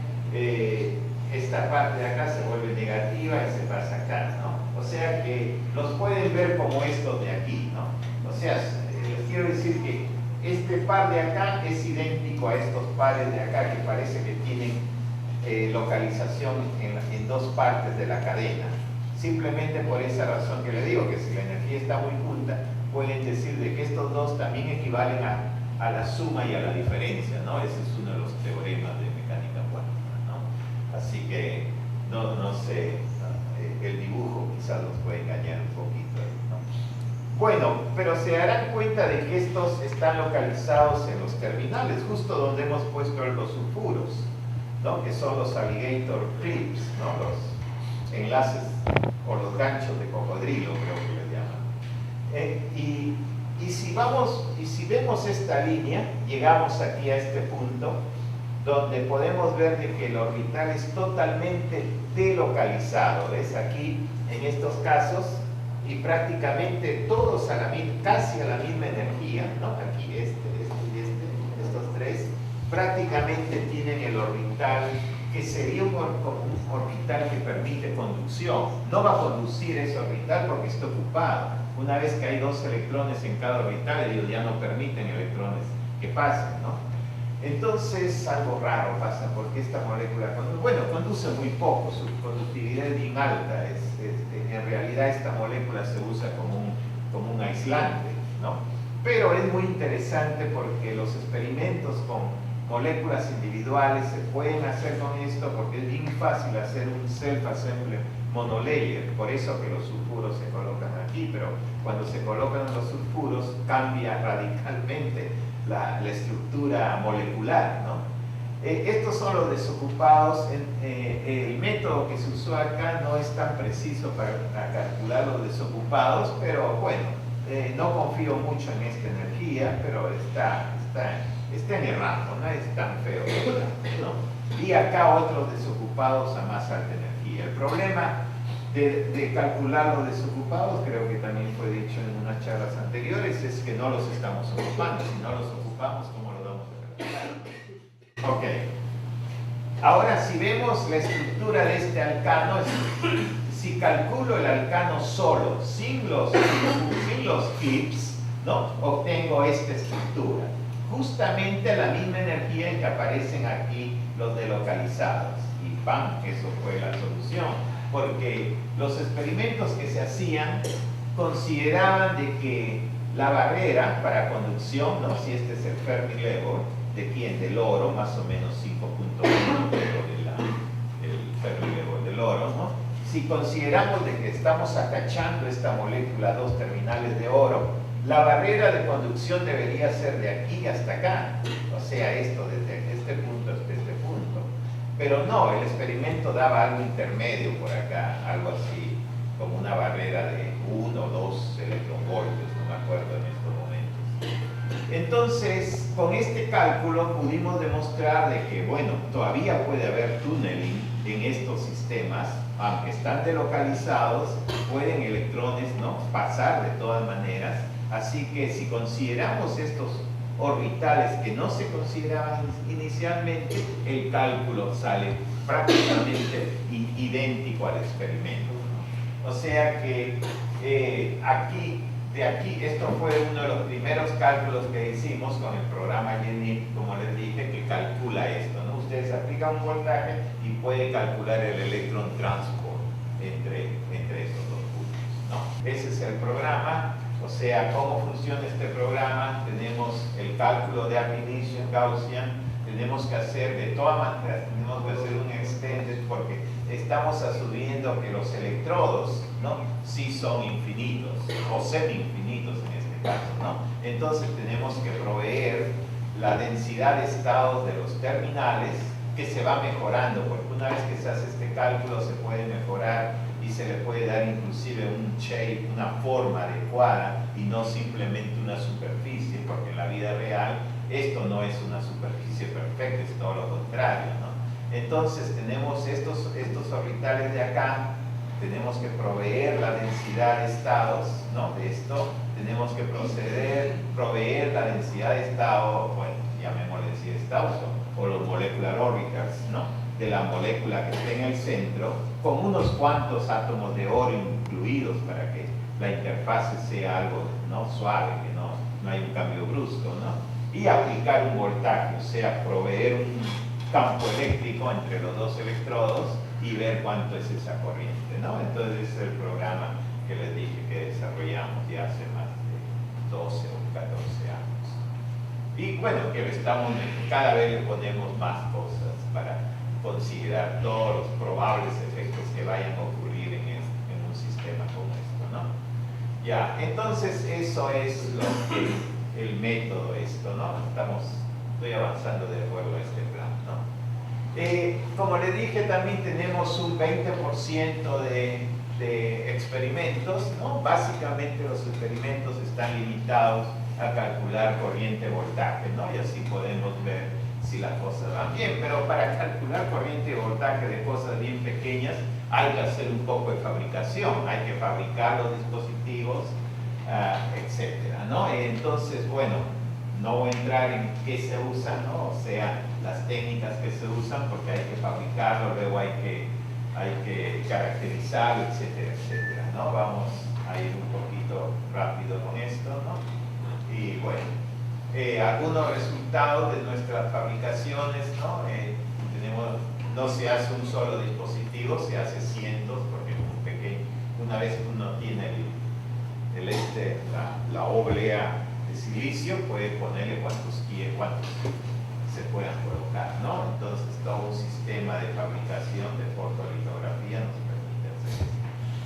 esta parte de acá se vuelve negativa y se pasa acá, ¿no? O sea que los pueden ver como estos de aquí, ¿no? O sea, les quiero decir que este par de acá es idéntico a estos pares de acá que parece que tienen localización en dos partes de la cadena. Simplemente por esa razón que le digo, que si la energía está muy junta, pueden decir de que estos dos también equivalen a la suma y a la diferencia, ¿no? Ese es uno de los teoremas de mecánica cuántica, ¿no? Así que, no sé, el dibujo quizás los puede engañar un poquito, ¿no? Bueno, pero se darán cuenta de que estos están localizados en los terminales, justo donde hemos puesto los sulfuros, ¿no? Que son los alligator clips, ¿no? Los enlaces o los ganchos de cocodrilo, creo que les llaman. Y si vemos esta línea, llegamos aquí a este punto donde podemos ver de que el orbital es totalmente delocalizado. ¿Ves? Aquí, en estos casos, y prácticamente todos casi a la misma energía, ¿no? Aquí estos tres, prácticamente tienen el orbital que sería como un orbital que permite conducción. No va a conducir ese orbital porque está ocupado. Una vez que hay dos electrones en cada orbital, ellos ya no permiten electrones que pasen, ¿no? Entonces, algo raro pasa porque esta molécula, conduce muy poco, su conductividad es bien alta. En realidad esta molécula se usa como un aislante, ¿no? Pero es muy interesante porque los experimentos con moléculas individuales se pueden hacer con esto porque es bien fácil hacer un self-assembly monolayer, por eso que los sulfuros se colocan aquí, pero cuando se colocan los sulfuros cambia radicalmente la estructura molecular, ¿no? Estos son los desocupados. El método que se usó acá no es tan preciso para calcular los desocupados, pero bueno, no confío mucho en esta energía, pero está en el rango, no es tan feo, ¿no? Y acá otros desocupados a más alta energía. El problema de calcular los desocupados, creo que también fue dicho en unas charlas anteriores, es que no los estamos ocupando. Si no los ocupamos, ¿cómo lo vamos a calcular? Ok. Ahora, si vemos la estructura de este alcano, si calculo el alcano solo, sin los clips, ¿no? Obtengo esta estructura. Justamente la misma energía en que aparecen aquí los delocalizados. Y ¡pam! Eso fue la solución. Porque los experimentos que se hacían consideraban de que la barrera para conducción, ¿no? Si este es el Fermi level, ¿de quién? Del oro, más o menos 5.1 del Fermi level del oro, ¿no? Si consideramos de que estamos acachando esta molécula, dos terminales de oro, la barrera de conducción debería ser de aquí hasta acá, o sea, esto desde este punto hasta este punto. Pero no, el experimento daba algo intermedio por acá, algo así, como una barrera de 1 o 2 electronvoltios, no me acuerdo en estos momentos. Entonces, con este cálculo pudimos demostrar de que, bueno, todavía puede haber tunneling en estos sistemas, aunque están delocalizados, pueden electrones, ¿no?, pasar de todas maneras. Así que si consideramos estos orbitales que no se consideraban inicialmente, el cálculo sale prácticamente idéntico al experimento, ¿no? O sea que esto fue uno de los primeros cálculos que hicimos con el programa GENIT, como les dije, que calcula esto, ¿no? Ustedes aplican un voltaje y puede calcular el electron transport entre estos dos puntos, ¿no? Ese es el programa. O sea, ¿cómo funciona este programa? Tenemos el cálculo de ab initio Gaussian, tenemos que hacer de todas maneras, tenemos que hacer un extended porque estamos asumiendo que los electrodos, ¿no?, sí son infinitos o semi-infinitos en este caso, ¿no? Entonces tenemos que proveer la densidad de estados de los terminales que se va mejorando, porque una vez que se hace este cálculo se puede mejorar y se le puede dar inclusive un shape, una forma adecuada y no simplemente una superficie, porque en la vida real esto no es una superficie perfecta, es todo lo contrario, ¿no? Entonces tenemos estos orbitales de acá, tenemos que proveer la densidad de estados, ¿no?, de esto, tenemos que proveer la densidad de estado, bueno, llamémosle densidad de estados, o los molecular orbitals, ¿no?, de la molécula que está en el centro, con unos cuantos átomos de oro incluidos para que la interfase sea algo, ¿no?, suave, que no hay un cambio brusco, ¿no? y aplicar un voltaje, o sea, proveer un campo eléctrico entre los dos electrodos y ver cuánto es esa corriente, ¿no? Entonces ese es el programa que les dije que desarrollamos ya hace más de 12 o 14 años. Y bueno, que cada vez le ponemos más cosas para considerar todos los probables efectos que vayan a ocurrir en un sistema como esto, ¿no? Ya, entonces eso es lo que el método ¿no? Estoy avanzando de acuerdo a este plan, ¿no? Como le dije, también tenemos un 20% de experimentos, ¿no? Básicamente los experimentos están limitados a calcular corriente-voltaje, ¿no? Y así podemos ver si las cosas van bien, pero para calcular corriente y voltaje de cosas bien pequeñas hay que hacer un poco de fabricación, hay que fabricar los dispositivos, etcétera, ¿no? Entonces, bueno, no voy a entrar en qué se usa, ¿no? O sea, las técnicas que se usan, porque hay que fabricarlo, luego hay que caracterizarlo, etcétera, etcétera, ¿no? Vamos a ir un poquito rápido con esto, ¿no? Y bueno, algunos resultados de nuestras fabricaciones, ¿no? No se hace un solo dispositivo, se hace cientos, porque una vez que uno tiene la oblea de silicio, puede ponerle cuantos se puedan colocar, ¿no? Entonces todo un sistema de fabricación de fotolitografía nos permite hacer eso.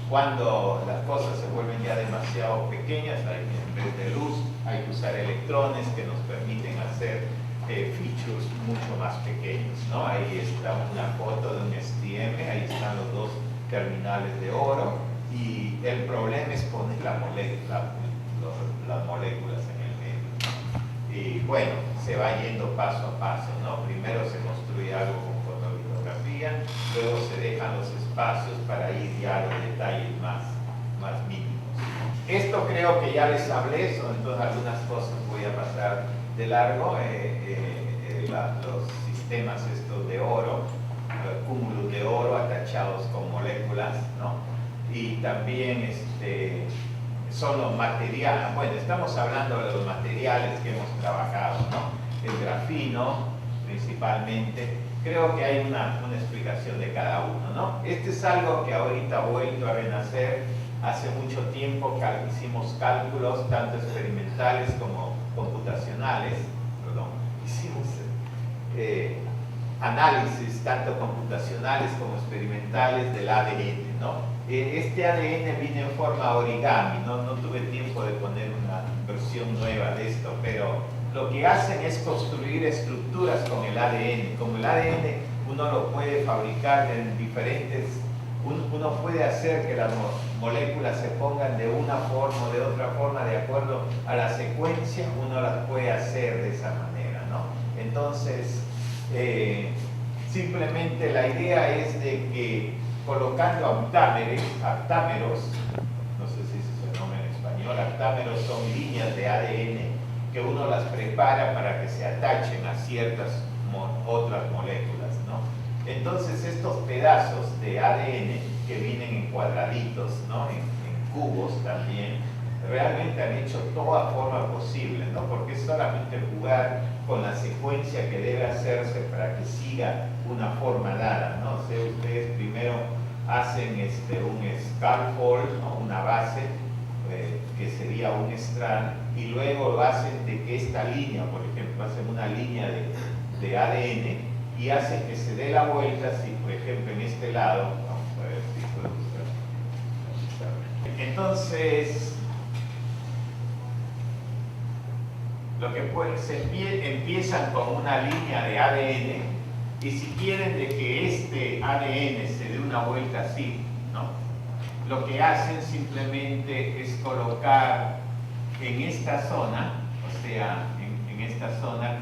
Cuando las cosas se vuelven ya demasiado pequeñas, en vez de luz hay que usar electrones que nos permiten hacer features mucho más pequeños, ¿no? Ahí está una foto de un STM, ahí están los dos terminales de oro, y el problema es poner las moléculas en el medio. Y bueno, se va yendo paso a paso, ¿no? Primero se construye algo con fotolitografía, luego se dejan los espacios para ir ya a los detalles más mínimos. Esto creo que ya les hablé, entonces algunas cosas voy a pasar de largo. Los sistemas estos de oro, cúmulos de oro atachados con moléculas, ¿no? Y también son los materiales, bueno, estamos hablando de los materiales que hemos trabajado, ¿no? El grafino, principalmente. Creo que hay una explicación de cada uno, ¿no? Este es algo que ahorita ha vuelto a renacer. Hace mucho tiempo hicimos cálculos, tanto experimentales como computacionales, hicimos análisis, tanto computacionales como experimentales del ADN, ¿no? Este ADN viene en forma origami, no tuve tiempo de poner una versión nueva de esto, pero lo que hacen es construir estructuras con el ADN. Como el ADN uno lo puede fabricar en diferentes, uno puede hacer que las moléculas se pongan de una forma o de otra forma de acuerdo a la secuencia, uno las puede hacer de esa manera, ¿no? Entonces, simplemente la idea es de que colocando aptámeros, no sé si se llama en español, aptámeros son líneas de ADN que uno las prepara para que se atachen a ciertas otras moléculas, ¿no? Entonces estos pedazos de ADN que vienen en cuadraditos, ¿no? en cubos también, realmente han hecho toda forma posible, ¿no? Porque es solamente jugar con la secuencia que debe hacerse para que siga una forma dada, ¿no? O sea, ustedes primero hacen un scaffold, ¿no? Una base que sería un strand, y luego lo hacen de que esta línea, por ejemplo, hacen una línea de ADN y hacen que se dé la vuelta. Si por ejemplo en este lado, vamos a ver si puedo usar. Entonces, lo que empiezan con una línea de ADN, y si quieren de que este ADN se dé una vuelta así, ¿no? Lo que hacen simplemente es colocar en esta zona, o sea, en esta zona,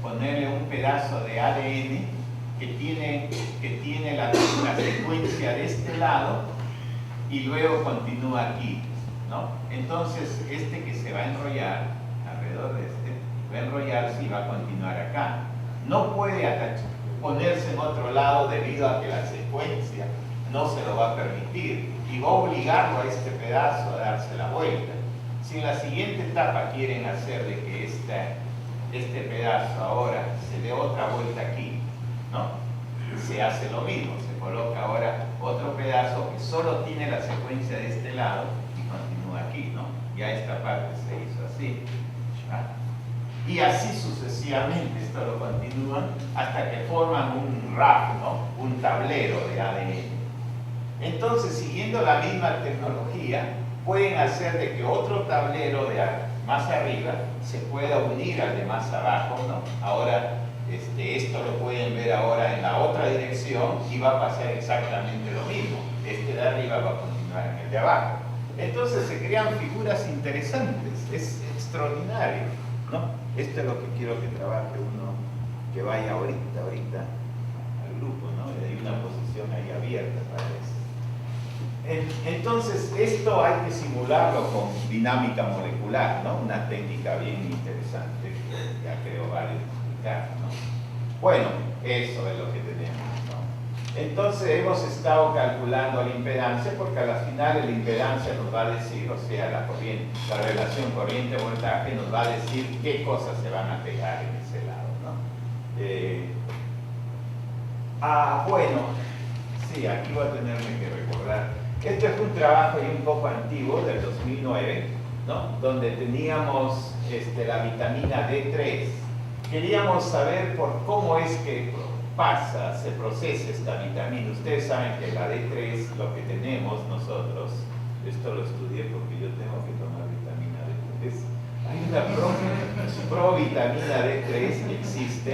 ponerle un pedazo de ADN que tiene la secuencia de este lado y luego continúa aquí, ¿no? Entonces, que se va a enrollar alrededor de va a enrollarse y va a continuar acá. No puede ponerse en otro lado debido a que la secuencia no se lo va a permitir y va a obligarlo a este pedazo a darse la vuelta. Si en la siguiente etapa quieren hacer de que este pedazo ahora se dé otra vuelta aquí, ¿no? Se hace lo mismo, se coloca ahora otro pedazo que solo tiene la secuencia de este lado y continúa aquí, ¿no? Ya esta parte se hizo así. ¿Ah? Y así sucesivamente, esto lo continúan hasta que forman un rack, ¿no? Un tablero de ADN. Entonces, siguiendo la misma tecnología, pueden hacer de que otro tablero de más arriba se pueda unir al de más abajo, ¿no? Ahora, esto lo pueden ver ahora en la otra dirección y va a pasar exactamente lo mismo. Este de arriba va a continuar en el de abajo. Entonces se crean figuras interesantes, es extraordinario, ¿no? Esto es lo que quiero que trabaje uno, que vaya ahorita al grupo, ¿no? Y hay una posición ahí abierta para eso. Entonces, esto hay que simularlo con dinámica molecular, ¿no? Una técnica bien interesante que ya creo vale explicar, ¿no? Bueno, eso es lo que tenemos, ¿no? Entonces, hemos estado calculando la impedancia, porque a las finales la impedancia nos va a decir, o sea, la relación corriente-voltaje nos va a decir qué cosas se van a pegar en ese lado, ¿no? Bueno, sí, aquí voy a tenerme que recordar. Este es un trabajo un poco antiguo, del 2009, ¿no? Donde teníamos la vitamina D3. Queríamos saber por cómo es que se procesa esta vitamina. Ustedes saben que la D3, lo que tenemos nosotros, esto lo estudié porque yo tengo que tomar vitamina D3. Hay una provitamina D3 que existe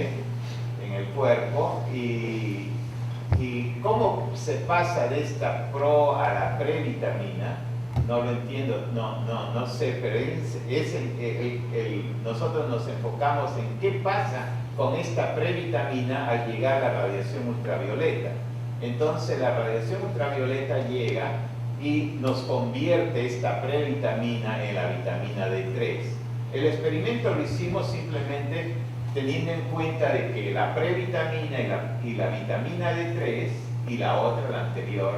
en el cuerpo y cómo se pasa de esta pro a la previtamina, no lo entiendo, no sé, pero nosotros nos enfocamos en qué pasa con esta previtamina al llegar a la radiación ultravioleta. Entonces la radiación ultravioleta llega y nos convierte esta previtamina en la vitamina D3. El experimento lo hicimos simplemente teniendo en cuenta de que la previtamina y la vitamina D3 y la otra, la anterior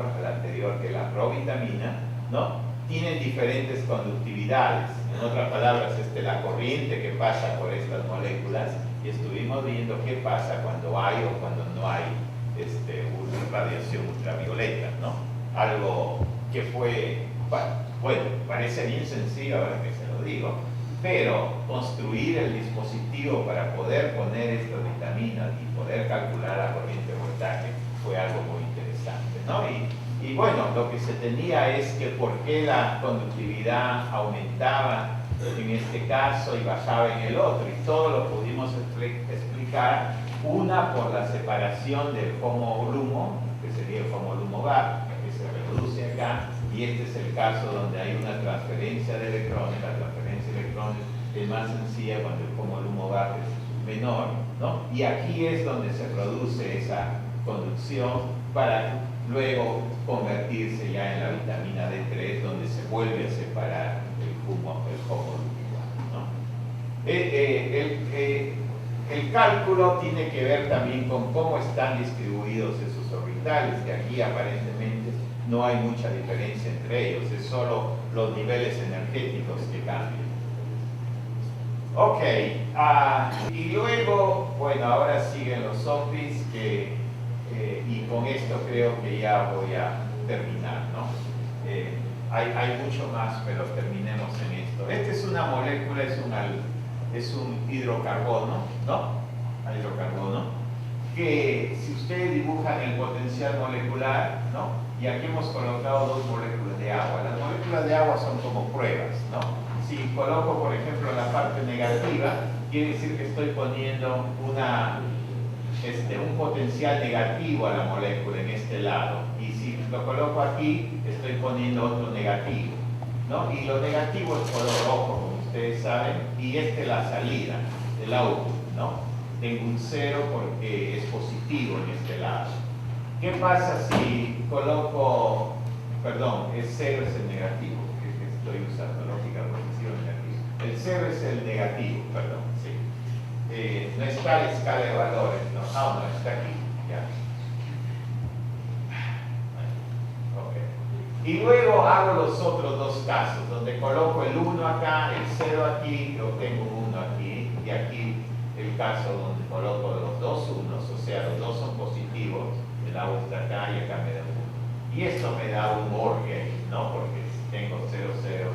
que es la provitamina, ¿no? Tienen diferentes conductividades. En otras palabras, la corriente que pasa por estas moléculas, y estuvimos viendo qué pasa cuando hay o cuando no hay una radiación ultravioleta, ¿no? Algo que fue, bueno, parece bien sencillo ahora que se lo digo, pero construir el dispositivo para poder poner estas vitaminas y poder calcular la corriente de voltaje fue algo muy interesante, ¿no? Y bueno, lo que se tenía es que por qué la conductividad aumentaba en este caso y bajaba en el otro, y todo lo pudimos explicar, una por la separación del HOMO-LUMO, que sería el HOMO-LUMO-GAP, que se reproduce acá, y este es el caso donde hay una transferencia de electrones. La transferencia de electrones es más sencilla cuando el HOMO-LUMO-GAP es menor, ¿no? Y aquí es donde se produce esa conducción para luego convertirse ya en la vitamina D3, donde se vuelve a separar el HOMO-LUMO, ¿no? El cálculo tiene que ver también con cómo están distribuidos esos orbitales, que aquí aparentemente no hay mucha diferencia entre ellos, es solo los niveles energéticos que cambian. Ok, y luego, bueno, ahora siguen los zombies, y con esto creo que ya voy a terminar, ¿no? Hay mucho más, pero terminemos en esto. Esta es una molécula, es un hidrocarbono, ¿no? Hidrocarbono, que si ustedes dibujan el potencial molecular, ¿no? Y aquí hemos colocado dos moléculas de agua. Las moléculas de agua son como pruebas, ¿no? Si coloco, por ejemplo, la parte negativa, quiere decir que estoy poniendo un potencial negativo a la molécula en este lado. Y si lo coloco aquí, estoy poniendo otro negativo, ¿no? Y lo negativo es color rojo, como ustedes saben, y es la salida, el output, ¿no? Tengo un 0 porque es positivo en este lado. ¿Qué pasa si coloco, perdón, el 0 es el negativo, que estoy usando lógica positiva negativa? El 0 es el negativo, perdón, sí. No está la escala de valores, no, no está aquí, ya. Ok. Y luego hago los otros dos casos, donde coloco el 1 acá, el 0 aquí, y obtengo un 1 aquí, y aquí el caso donde coloco los dos unos, o sea, los dos son positivos, el A está acá y acá me da 1. Y esto me da un OR gate, ¿no? Porque si tengo 0, 0,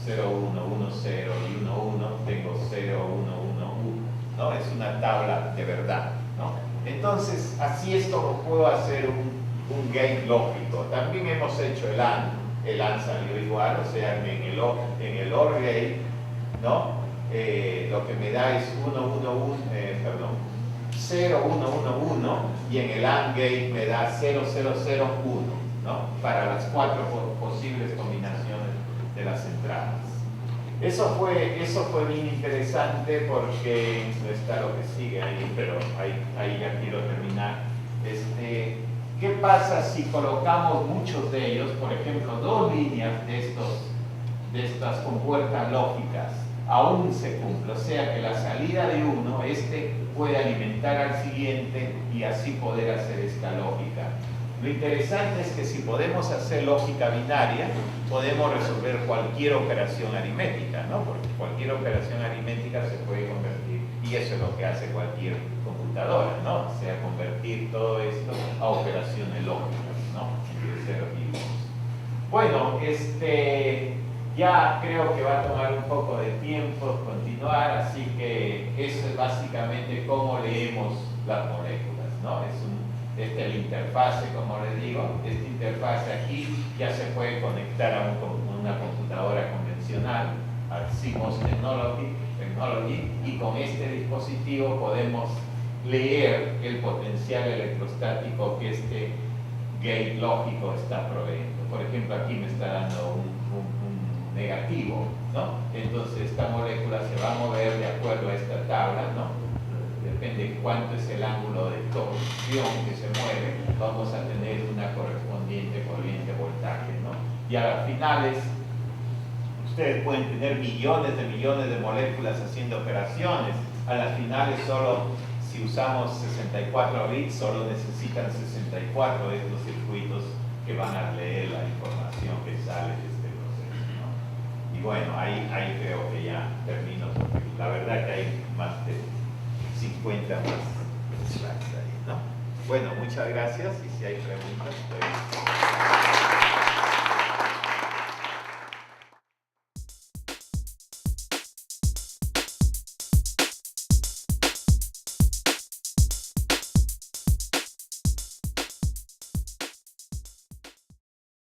0, 1, 1, 0 y 1, 1, tengo 0, 1, 1, 1, ¿no? Es una tabla de verdad, ¿no? Entonces, así es como puedo hacer un gate lógico. También hemos hecho el AND salió igual, o sea, en el OR gate, ¿no? Lo que me da es 1, 1, 1, perdón, 0, 1, 1, 1, y en el AND gate me da 0, 0, 0, 1, ¿no? Para las 4 posibles combinaciones de las entradas. Eso fue bien interesante porque no está lo que sigue ahí, pero ahí ya quiero terminar. ¿Qué pasa si colocamos muchos de ellos, por ejemplo, 2 líneas de estas compuertas lógicas, aún se cumple? O sea que la salida de uno, puede alimentar al siguiente y así poder hacer esta lógica. Lo interesante es que si podemos hacer lógica binaria, podemos resolver cualquier operación aritmética, ¿no? Porque cualquier operación aritmética se puede convertir, y eso es lo que hace cualquier computadora, ¿no? O sea, convertir todo esto a operaciones lógicas, ¿no? De ceros y unos. Bueno, ya creo que va a tomar un poco de tiempo continuar, así que eso es básicamente cómo leemos las moléculas, ¿no? Esta es la interfase, como les digo. Esta interfase aquí ya se puede conectar a una computadora convencional, al CMOS Technology, y con este dispositivo podemos leer el potencial electrostático que este gate lógico está proveyendo. Por ejemplo, aquí me está dando un negativo, ¿no? Entonces esta molécula se va a mover de acuerdo a esta tabla, ¿no? Depende de cuánto es el ángulo de torsión que se mueve, vamos a tener una correspondiente corriente voltaje, ¿no? Y a las finales, ustedes pueden tener millones de moléculas haciendo operaciones. A las finales solo, si usamos 64 bits, solo necesitan 64 de estos circuitos que van a leer la información que sale de este proceso, ¿no? Y bueno, ahí creo que ya termino, porque la verdad que hay más de 50 más slides ahí, ¿no? Bueno, muchas gracias, y si hay preguntas, pues...